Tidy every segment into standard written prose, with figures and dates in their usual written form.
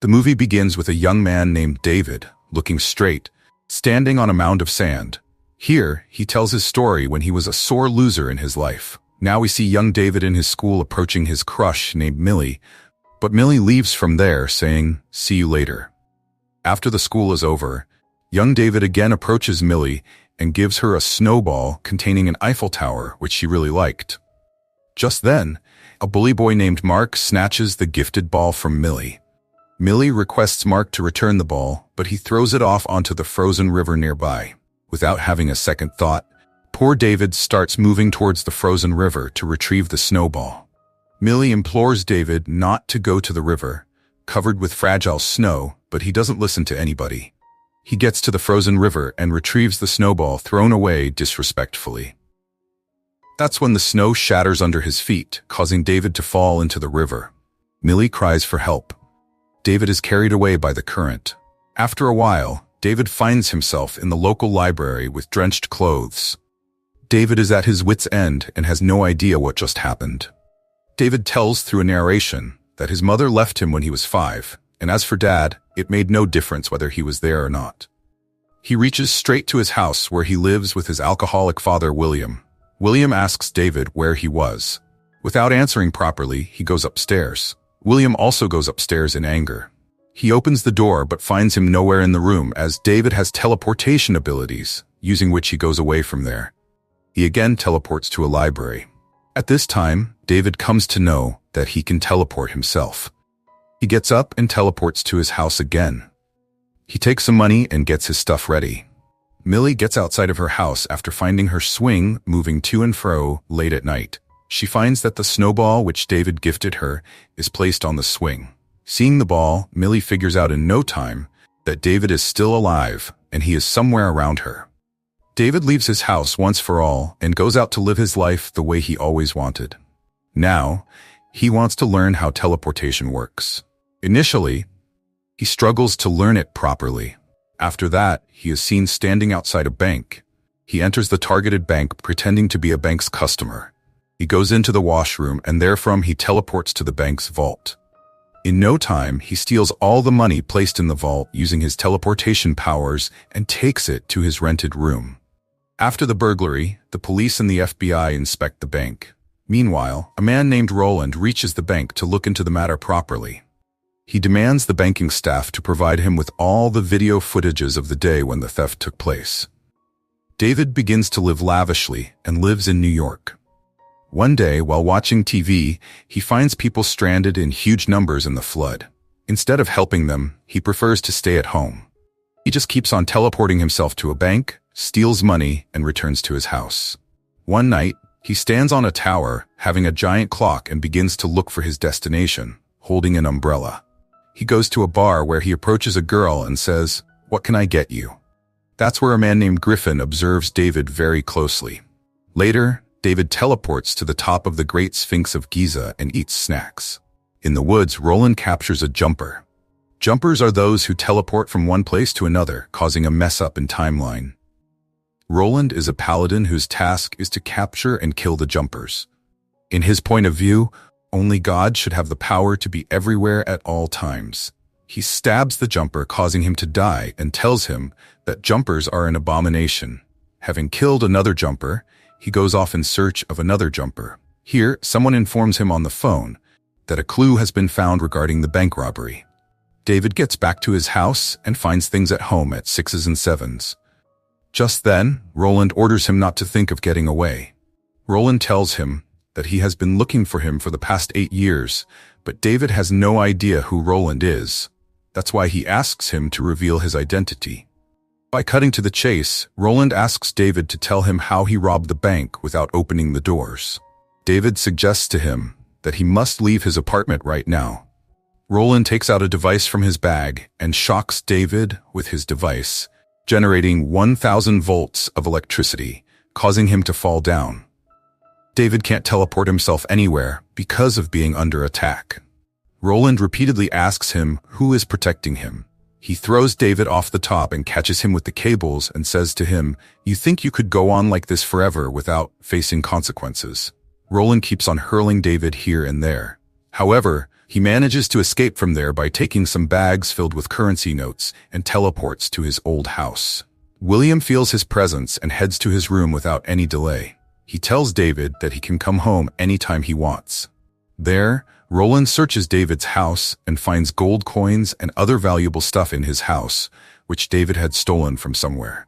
The movie begins with a young man named David, looking straight, standing on a mound of sand. Here, he tells his story when he was a sore loser in his life. Now we see young David in his school approaching his crush named Millie, but Millie leaves from there saying, "See you later." After the school is over, young David again approaches Millie and gives her a snowball containing an Eiffel Tower, which she really liked. Just then, a bully boy named Mark snatches the gifted ball from Millie. Millie requests Mark to return the ball, but he throws it off onto the frozen river nearby. Without having a second thought, poor David starts moving towards the frozen river to retrieve the snowball. Millie implores David not to go to the river, covered with fragile snow, but he doesn't listen to anybody. He gets to the frozen river and retrieves the snowball thrown away disrespectfully. That's when the snow shatters under his feet, causing David to fall into the river. Millie cries for help. David is carried away by the current. After a while, David finds himself in the local library with drenched clothes. David is at his wit's end and has no idea what just happened. David tells through a narration that his mother left him when he was 5, and as for Dad, it made no difference whether he was there or not. He reaches straight to his house where he lives with his alcoholic father, William. William asks David where he was. Without answering properly, he goes upstairs. William also goes upstairs in anger. He opens the door but finds him nowhere in the room as David has teleportation abilities, using which he goes away from there. He again teleports to a library. At this time, David comes to know that he can teleport himself. He gets up and teleports to his house again. He takes some money and gets his stuff ready. Millie gets outside of her house after finding her swing moving to and fro late at night. She finds that the snowball which David gifted her is placed on the swing. Seeing the ball, Millie figures out in no time that David is still alive and he is somewhere around her. David leaves his house once for all and goes out to live his life the way he always wanted. Now, he wants to learn how teleportation works. Initially, he struggles to learn it properly. After that, he is seen standing outside a bank. He enters the targeted bank pretending to be a bank's customer. He goes into the washroom and therefrom he teleports to the bank's vault. In no time, he steals all the money placed in the vault using his teleportation powers and takes it to his rented room. After the burglary, the police and the FBI inspect the bank. Meanwhile, a man named Roland reaches the bank to look into the matter properly. He demands the banking staff to provide him with all the video footages of the day when the theft took place. David begins to live lavishly and lives in New York. One day, while watching TV, he finds people stranded in huge numbers in the flood. Instead of helping them, he prefers to stay at home. He just keeps on teleporting himself to a bank, steals money, and returns to his house. One night, he stands on a tower, having a giant clock, and begins to look for his destination, holding an umbrella. He goes to a bar where he approaches a girl and says, "What can I get you?" That's where a man named Griffin observes David very closely. Later, David teleports to the top of the Great Sphinx of Giza and eats snacks. In the woods, Roland captures a jumper. Jumpers are those who teleport from one place to another, causing a mess-up in timeline. Roland is a paladin whose task is to capture and kill the jumpers. In his point of view, only God should have the power to be everywhere at all times. He stabs the jumper, causing him to die, and tells him that jumpers are an abomination. Having killed another jumper, he goes off in search of another jumper. Here, someone informs him on the phone that a clue has been found regarding the bank robbery. David gets back to his house and finds things at home at 6s and 7s. Just then, Roland orders him not to think of getting away. Roland tells him that he has been looking for him for the past 8 years, but David has no idea who Roland is. That's why he asks him to reveal his identity. By cutting to the chase, Roland asks David to tell him how he robbed the bank without opening the doors. David suggests to him that he must leave his apartment right now. Roland takes out a device from his bag and shocks David with his device, generating 1,000 volts of electricity, causing him to fall down. David can't teleport himself anywhere because of being under attack. Roland repeatedly asks him who is protecting him. He throws David off the top and catches him with the cables and says to him, "You think you could go on like this forever without facing consequences?" Roland keeps on hurling David here and there. However, He manages to escape from there by taking some bags filled with currency notes and teleports to his old house. William feels his presence and heads to his room without any delay. He tells David that he can come home anytime he wants. There, Roland searches David's house and finds gold coins and other valuable stuff in his house, which David had stolen from somewhere.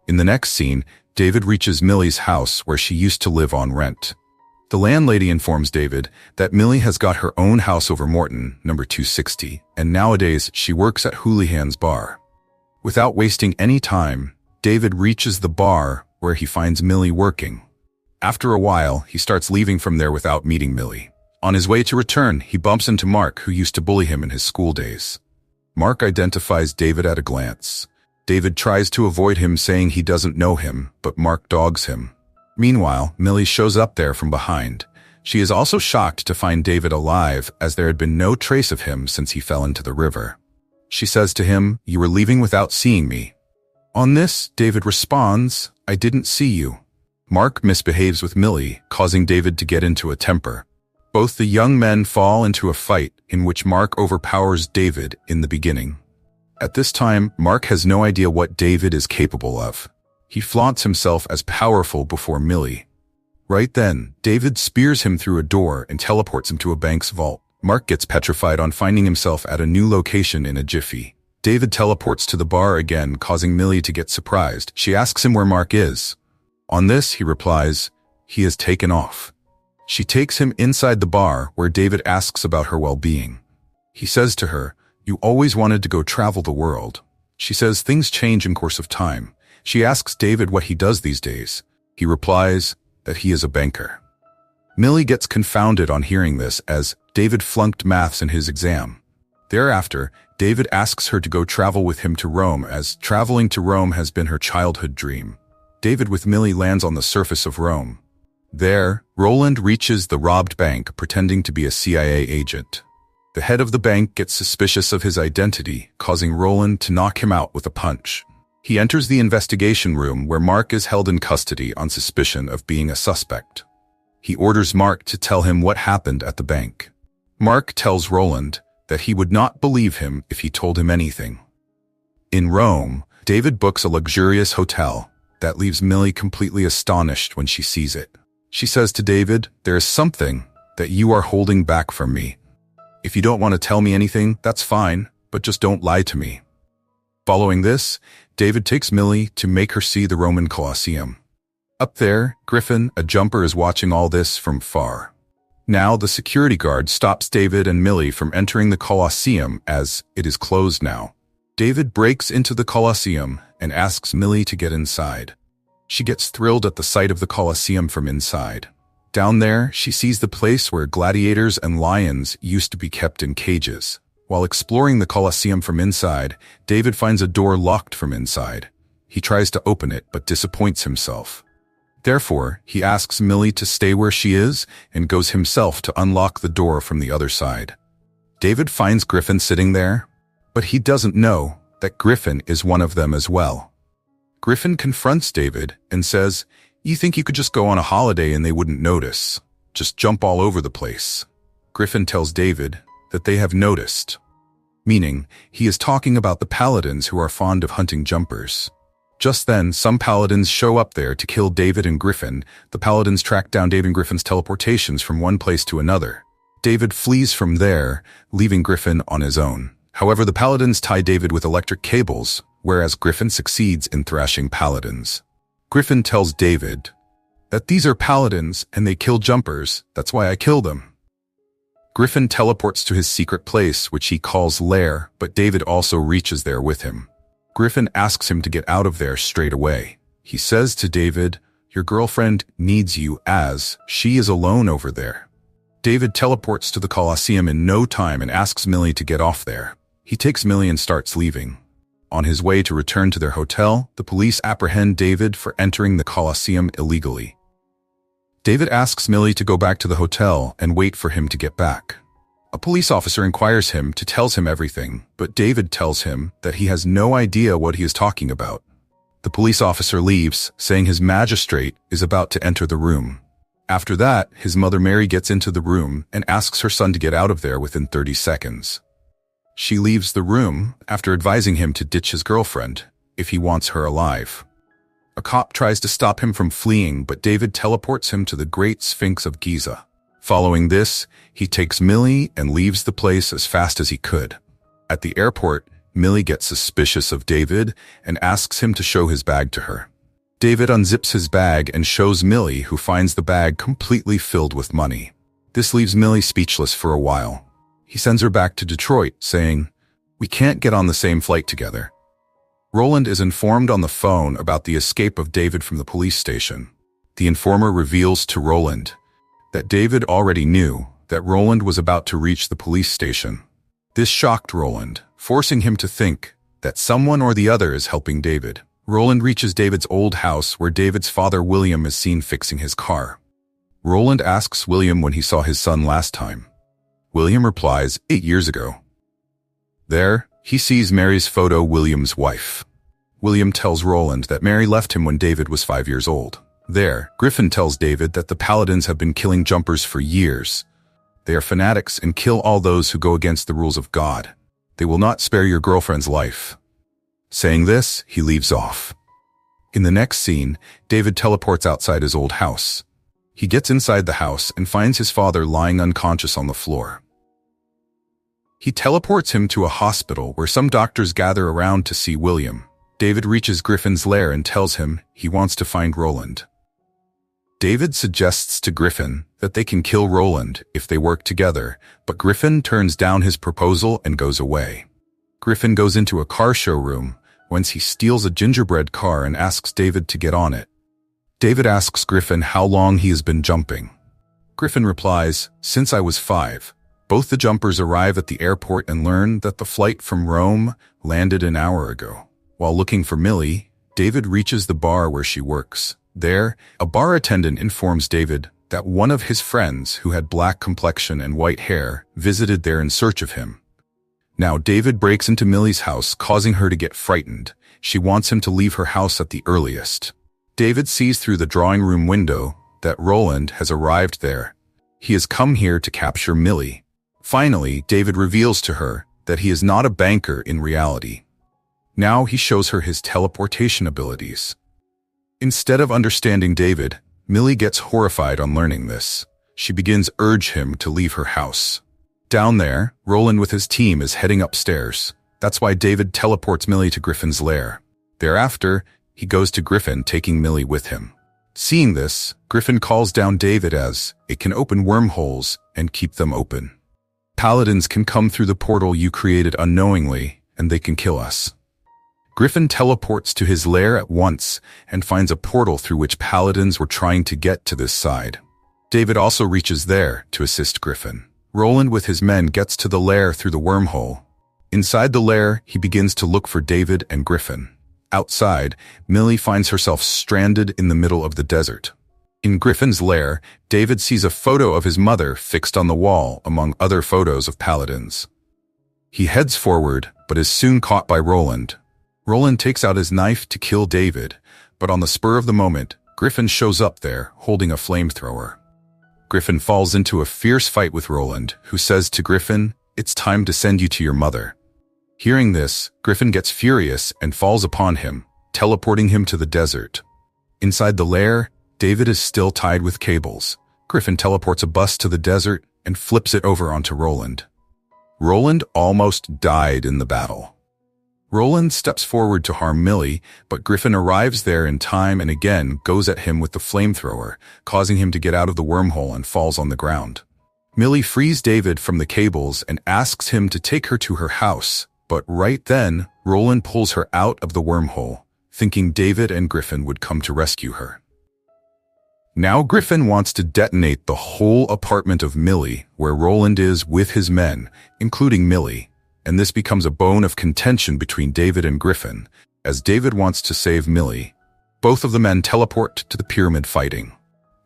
In the next scene, David reaches Millie's house where she used to live on rent. The landlady informs David that Millie has got her own house over Morton, number 260, and nowadays she works at Houlihan's bar. Without wasting any time, David reaches the bar where he finds Millie working. After a while, he starts leaving from there without meeting Millie. On his way to return, he bumps into Mark, who used to bully him in his school days. Mark identifies David at a glance. David tries to avoid him, saying he doesn't know him, but Mark dogs him. Meanwhile, Millie shows up there from behind. She is also shocked to find David alive, as there had been no trace of him since he fell into the river. She says to him, "You were leaving without seeing me." On this, David responds, "I didn't see you." Mark misbehaves with Millie, causing David to get into a temper. Both the young men fall into a fight in which Mark overpowers David in the beginning. At this time, Mark has no idea what David is capable of. He flaunts himself as powerful before Millie. Right then, David spears him through a door and teleports him to a bank's vault. Mark gets petrified on finding himself at a new location in a jiffy. David teleports to the bar again, causing Millie to get surprised. She asks him where Mark is. On this, he replies, "He has taken off." She takes him inside the bar, where David asks about her well-being. He says to her, "You always wanted to go travel the world." She says things change in course of time. She asks David what he does these days. He replies that he is a banker. Millie gets confounded on hearing this, as David flunked maths in his exam. Thereafter, David asks her to go travel with him to Rome, as traveling to Rome has been her childhood dream. David with Millie lands on the surface of Rome. There, Roland reaches the robbed bank pretending to be a CIA agent. The head of the bank gets suspicious of his identity, causing Roland to knock him out with a punch. He enters the investigation room where Mark is held in custody on suspicion of being a suspect. He orders Mark to tell him what happened at the bank. Mark tells Roland that he would not believe him if he told him anything. In Rome, David books a luxurious hotel that leaves Millie completely astonished when she sees it. She says to David, "There is something that you are holding back from me. If you don't want to tell me anything, that's fine, but just don't lie to me." Following this, David takes Millie to make her see the Roman Colosseum. Up there, Griffin, a jumper, is watching all this from far. Now the security guard stops David and Millie from entering the Colosseum, as it is closed now. David breaks into the Colosseum and asks Millie to get inside. She gets thrilled at the sight of the Colosseum from inside. Down there, she sees the place where gladiators and lions used to be kept in cages. While exploring the Colosseum from inside, David finds a door locked from inside. He tries to open it but disappoints himself. Therefore, he asks Millie to stay where she is and goes himself to unlock the door from the other side. David finds Griffin sitting there, but he doesn't know that Griffin is one of them as well. Griffin confronts David and says, "You think you could just go on a holiday and they wouldn't notice? Just jump all over the place." Griffin tells David that they have noticed, meaning he is talking about the paladins who are fond of hunting jumpers. Just then, some paladins show up there to kill David and Griffin. The paladins track down David and Griffin's teleportations from one place to another. David flees from there, leaving Griffin on his own. However, the paladins tie David with electric cables, whereas Griffin succeeds in thrashing paladins. Griffin tells David that these are paladins and they kill jumpers, that's why I kill them. Griffin teleports to his secret place, which he calls Lair, but David also reaches there with him. Griffin asks him to get out of there straight away. He says to David, "Your girlfriend needs you, as she is alone over there." David teleports to the Colosseum in no time and asks Millie to get off there. He takes Millie and starts leaving. On his way to return to their hotel, the police apprehend David for entering the Colosseum illegally. David asks Millie to go back to the hotel and wait for him to get back. A police officer inquires him to tell him everything, but David tells him that he has no idea what he is talking about. The police officer leaves, saying his magistrate is about to enter the room. After that, his mother Mary gets into the room and asks her son to get out of there within 30 seconds. She leaves the room after advising him to ditch his girlfriend if he wants her alive. A cop tries to stop him from fleeing, but David teleports him to the Great Sphinx of Giza. Following this, he takes Millie and leaves the place as fast as he could. At the airport, Millie gets suspicious of David and asks him to show his bag to her. David unzips his bag and shows Millie, who finds the bag completely filled with money. This leaves Millie speechless for a while. He sends her back to Detroit, saying, "We can't get on the same flight together." Roland is informed on the phone about the escape of David from the police station. The informer reveals to Roland that David already knew that Roland was about to reach the police station. This shocked Roland, forcing him to think that someone or the other is helping David. Roland reaches David's old house where David's father William is seen fixing his car. Roland asks William when he saw his son last time. William replies, 8 years ago. There, he sees Mary's photo, William's wife. William tells Roland that Mary left him when David was 5 years old. There, Griffin tells David that the Paladins have been killing jumpers for years. They are fanatics and kill all those who go against the rules of God. They will not spare your girlfriend's life. Saying this, he leaves off. In the next scene, David teleports outside his old house. He gets inside the house and finds his father lying unconscious on the floor. He teleports him to a hospital where some doctors gather around to see William. David reaches Griffin's lair and tells him he wants to find Roland. David suggests to Griffin that they can kill Roland if they work together, but Griffin turns down his proposal and goes away. Griffin goes into a car showroom, whence he steals a gingerbread car and asks David to get on it. David asks Griffin how long he has been jumping. Griffin replies, "Since I was 5. Both the jumpers arrive at the airport and learn that the flight from Rome landed an hour ago. While looking for Millie, David reaches the bar where she works. There, a bar attendant informs David that one of his friends who had black complexion and white hair visited there in search of him. Now David breaks into Millie's house, causing her to get frightened. She wants him to leave her house at the earliest. David sees through the drawing room window that Roland has arrived there. He has come here to capture Millie. Finally, David reveals to her that he is not a banker in reality. Now he shows her his teleportation abilities. Instead of understanding David, Millie gets horrified on learning this. She begins to urge him to leave her house. Down there, Roland with his team is heading upstairs. That's why David teleports Millie to Griffin's lair. Thereafter, he goes to Griffin, taking Millie with him. Seeing this, Griffin calls down David as it can open wormholes and keep them open. Paladins can come through the portal you created unknowingly, and they can kill us. Griffin teleports to his lair at once and finds a portal through which Paladins were trying to get to this side. David also reaches there to assist Griffin. Roland with his men gets to the lair through the wormhole. Inside the lair, he begins to look for David and Griffin. Outside, Millie finds herself stranded in the middle of the desert. In Griffin's lair, David sees a photo of his mother fixed on the wall among other photos of Paladins. He heads forward, but is soon caught by Roland. Roland takes out his knife to kill David, but on the spur of the moment, Griffin shows up there holding a flamethrower. Griffin falls into a fierce fight with Roland, who says to Griffin, "It's time to send you to your mother." Hearing this, Griffin gets furious and falls upon him, teleporting him to the desert. Inside the lair, David is still tied with cables. Griffin teleports a bus to the desert and flips it over onto Roland. Roland almost died in the battle. Roland steps forward to harm Millie, but Griffin arrives there in time and again goes at him with the flamethrower, causing him to get out of the wormhole and falls on the ground. Millie frees David from the cables and asks him to take her to her house, but right then, Roland pulls her out of the wormhole, thinking David and Griffin would come to rescue her. Now Griffin wants to detonate the whole apartment of Millie, where Roland is with his men, including Millie, and this becomes a bone of contention between David and Griffin, as David wants to save Millie. Both of the men teleport to the pyramid fighting.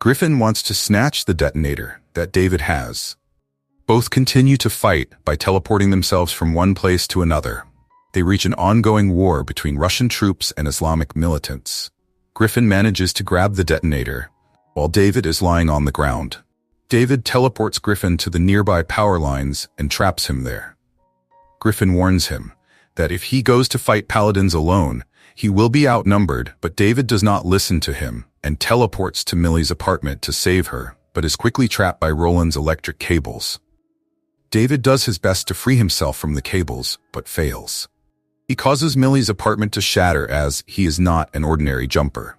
Griffin wants to snatch the detonator that David has. Both continue to fight by teleporting themselves from one place to another. They reach an ongoing war between Russian troops and Islamic militants. Griffin manages to grab the detonator, while David is lying on the ground. David teleports Griffin to the nearby power lines and traps him there. Griffin warns him that if he goes to fight paladins alone, he will be outnumbered, but David does not listen to him and teleports to Millie's apartment to save her, but is quickly trapped by Roland's electric cables. David does his best to free himself from the cables, but fails. He causes Millie's apartment to shatter as he is not an ordinary jumper.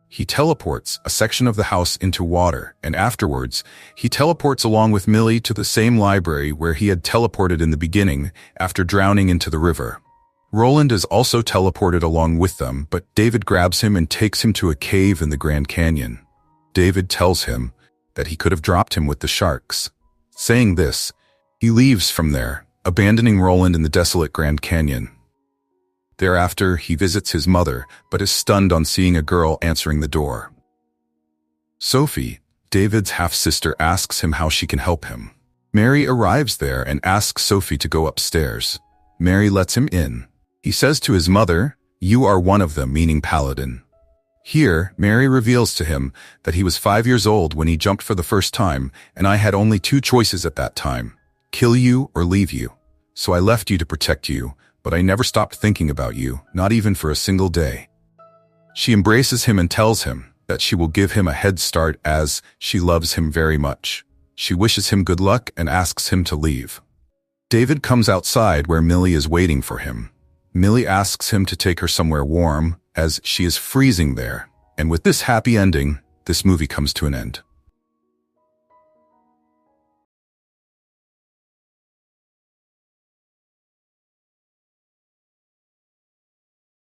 He teleports a section of the house into water, and afterwards, he teleports along with Millie to the same library where he had teleported in the beginning after drowning into the river. Roland is also teleported along with them, but David grabs him and takes him to a cave in the Grand Canyon. David tells him that he could have dropped him with the sharks. Saying this, he leaves from there, abandoning Roland in the desolate Grand Canyon. Thereafter, he visits his mother, but is stunned on seeing a girl answering the door. Sophie, David's half-sister, asks him how she can help him. Mary arrives there and asks Sophie to go upstairs. Mary lets him in. He says to his mother, "You are one of them," meaning paladin. Here, Mary reveals to him that he was 5 years old when he jumped for the first time, and I had only 2 choices at that time: kill you or leave you. So I left you to protect you, but I never stopped thinking about you, not even for a single day. She embraces him and tells him that she will give him a head start as she loves him very much. She wishes him good luck and asks him to leave. David comes outside where Millie is waiting for him. Millie asks him to take her somewhere warm, as she is freezing there. And with this happy ending, this movie comes to an end.